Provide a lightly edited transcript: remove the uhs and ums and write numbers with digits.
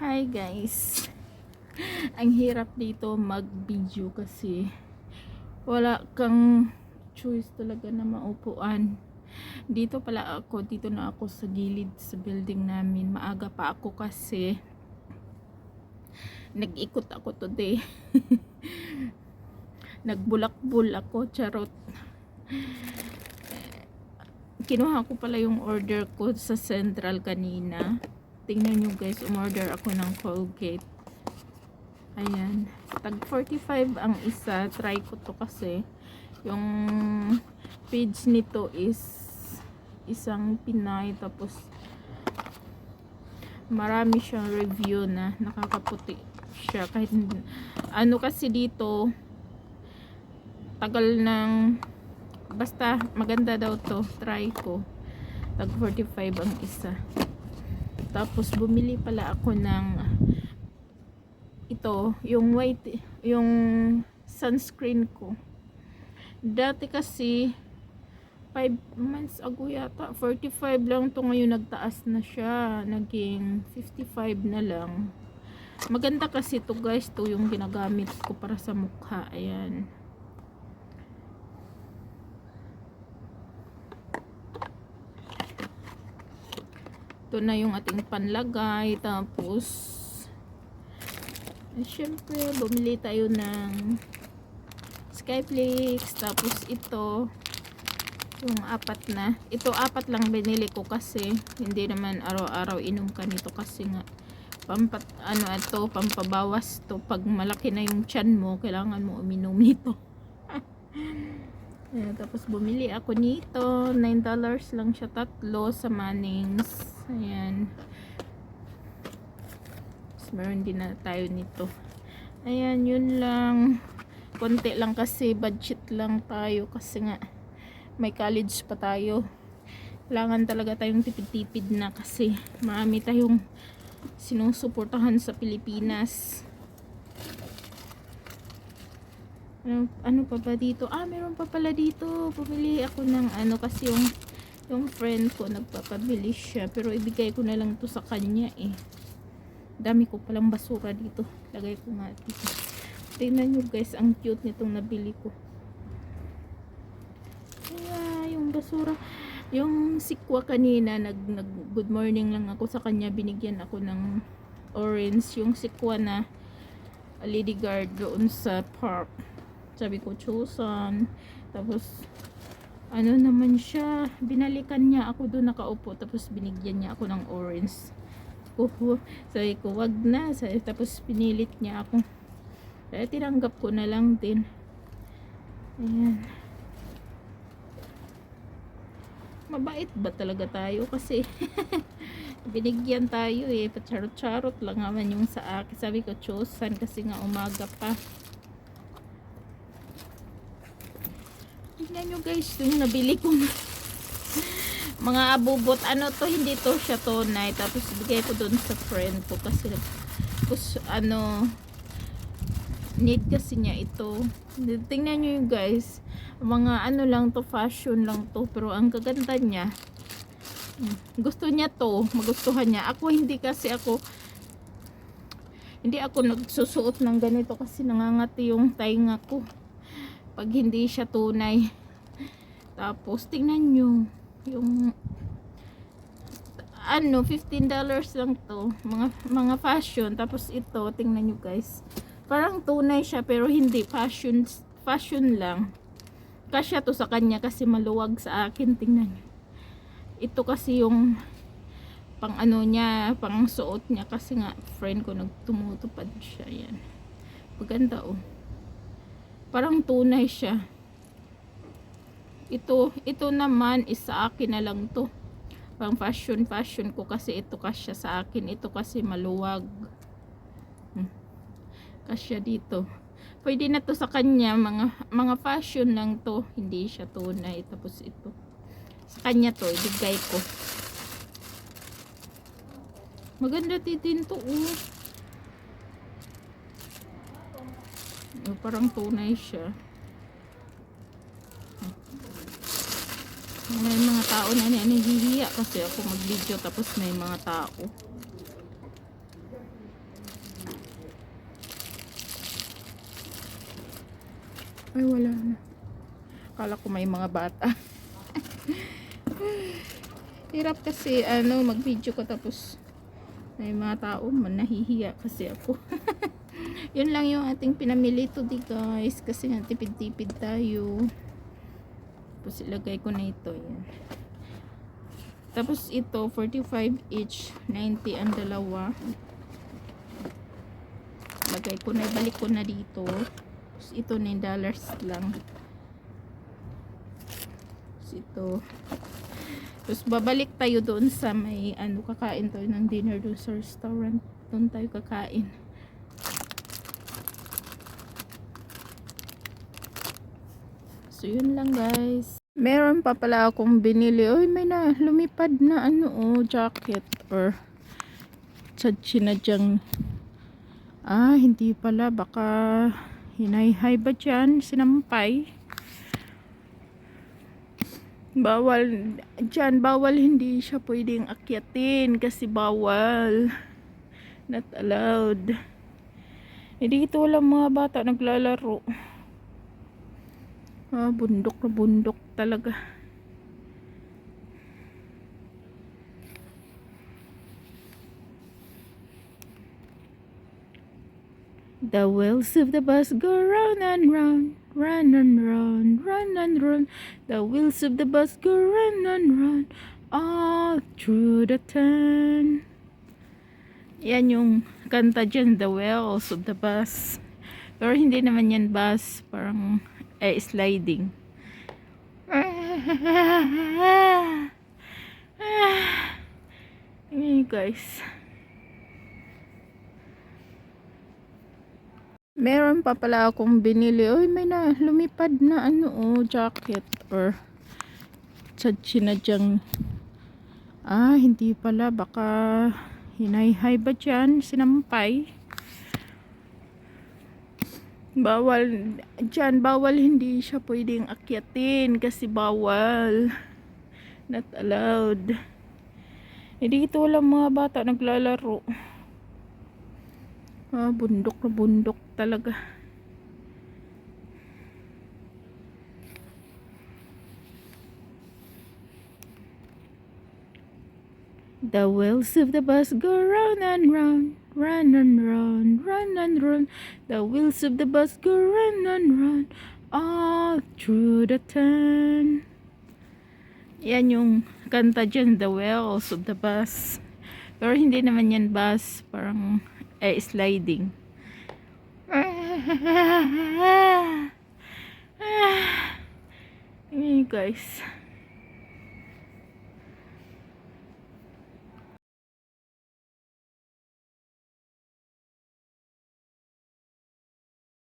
Hi guys. Ang hirap dito mag-video kasi wala kang choice talaga na maupuan. Dito na ako sa gilid sa building namin. Maaga pa ako kasi nag-ikot ako today. Nagbulakbul ako, charot. Kinuha ko pala yung order ko sa Central kanina. Tingnan nyo guys, umorder ako ng Colgate. Ayan, tag 45 ang isa. Try ko to kasi yung page nito is isang Pinay, tapos marami siyang review na nakakaputi siya kahit ano kasi dito tagal ng basta maganda daw to. Try ko, tag 45 ang isa. Tapos bumili pala ako ng ito, yung white, yung sunscreen ko. Dati kasi 5 months ago yata 45 lang to, ngayon nagtaas na siya, naging 55 na lang. Maganda kasi to guys, to yung ginagamit ko para sa mukha. Ayan, ito na yung ating panlagay. Tapos syempre bumili tayo ng Skyflakes. Tapos ito yung apat lang binili ko kasi hindi naman araw-araw inom ka nito kasi nga pampabawas to. Pag malaki na yung tiyan mo, kailangan mo uminom nito. Ayan, tapos bumili ako nito, $9 lang siya, tatlo sa Mannings. Ayan, tapos meron din na tayo nito. Ayan, yun lang, konti lang kasi budget lang tayo kasi nga may college pa tayo. Kailangan talaga tayong tipid-tipid na kasi marami tayong sinusuportahan sa Pilipinas. Ano pa ba dito? Meron pa pala dito. Bumili ako ng kasi yung friend ko nagpapabili siya, pero ibigay ko na lang to sa kanya eh. Dami ko palang basura dito. Lagay ko nga dito. Tingnan nyo guys, ang cute nitong nabili ko. Kaya yung basura, yung sikwa kanina, nag good morning lang ako sa kanya, binigyan ako ng orange, yung sikwa na lady guard doon sa park. Sabi ko chusan, tapos ano naman siya, binalikan niya ako doon nakaupo, tapos binigyan niya ako ng orange. Sabi ko wag na, tapos pinilit niya ako, kaya tinanggap ko na lang din. Ayan, mabait ba talaga tayo kasi binigyan tayo eh, pacharot-charot lang naman yung sa akin. Sabi ko chusan kasi nga umaga pa. Tingnan nyo guys, yung nabili kong mga abubot. Ano to, hindi to siya tunay. Tapos bigay ko dun sa friend ko kasi need kasi niya ito. Tingnan nyo yung guys, mga ano lang to, fashion lang to, pero ang kaganda niya. Gusto niya to, magustuhan niya. Ako hindi ako nagsusuot ng ganito kasi nangangati yung tainga ko pag hindi siya tunay. Tapos tingnan nyo yung $15 lang to, mga fashion. Tapos ito, tingnan nyo guys, parang tunay siya pero hindi, fashion lang. Kasya to sa kanya kasi maluwag sa akin. Tingnan nyo, ito kasi yung pang niya, pang suot niya kasi nga friend ko nagtumutupad siya. Yan, maganda oh, parang tunay siya. Ito naman is sa akin na lang to, pang fashion ko kasi ito kasya sa akin. Ito kasi maluwag, kasya dito. Pwede na to sa kanya, mga fashion lang to, hindi siya tunay. Tapos ito sa kanya to, ibigay ko. Maganda din to parang tunay siya. May mga tao na nahihiya kasi ako mag video tapos may mga tao. Ay, wala na. Akala ko may mga bata. Hirap kasi mag-video ko tapos may mga tao man nahihiya kasi ako. Yun lang yung ating pinamili today guys, kasi nga tipid-tipid tayo. Tapos ilagay ko na ito, yan. Tapos ito 45 each, 90 ang dalawa. Lagay ko na, balik ko na dito. Tapos ito $9 lang. Tapos ito. Tapos babalik tayo doon sa may kakain tayo ng dinner doon sa restaurant. Doon tayo kakain. So yun lang guys. Meron pa pala akong binili. Oy, may na lumipad na jacket or chinadyang. Hindi pala, baka hinay-hay ba dyan, sinampay. Bawal dyan, bawal, hindi siya pwedeng akyatin kasi bawal, not allowed. Dito walang mga bata naglalaro. Bundok na bundok talaga. The wheels of the bus go round and round, round and round, round and round. The wheels of the bus go round and round, all through the town. Yan yung kanta dyan, the wheels of the bus. Pero hindi naman yan bus, parang sliding. Hey guys. Meron pa pala akong binili. Oy, may na lumipad na jacket or chinadyang. Hindi pala, baka hinay-hay ba dyan, sinampay. Bawal dyan, bawal, hindi siya pwedeng akyatin kasi bawal, not allowed. Dito walang mga bata naglalaro. Bundok na bundok talaga. The wheels of the bus go round and round, round and round, round and round. The wheels of the bus go round and round, all through the town. Yan yung kanta dyan, the wheels of the bus. Pero hindi naman yan bus, parang sliding. Hey guys.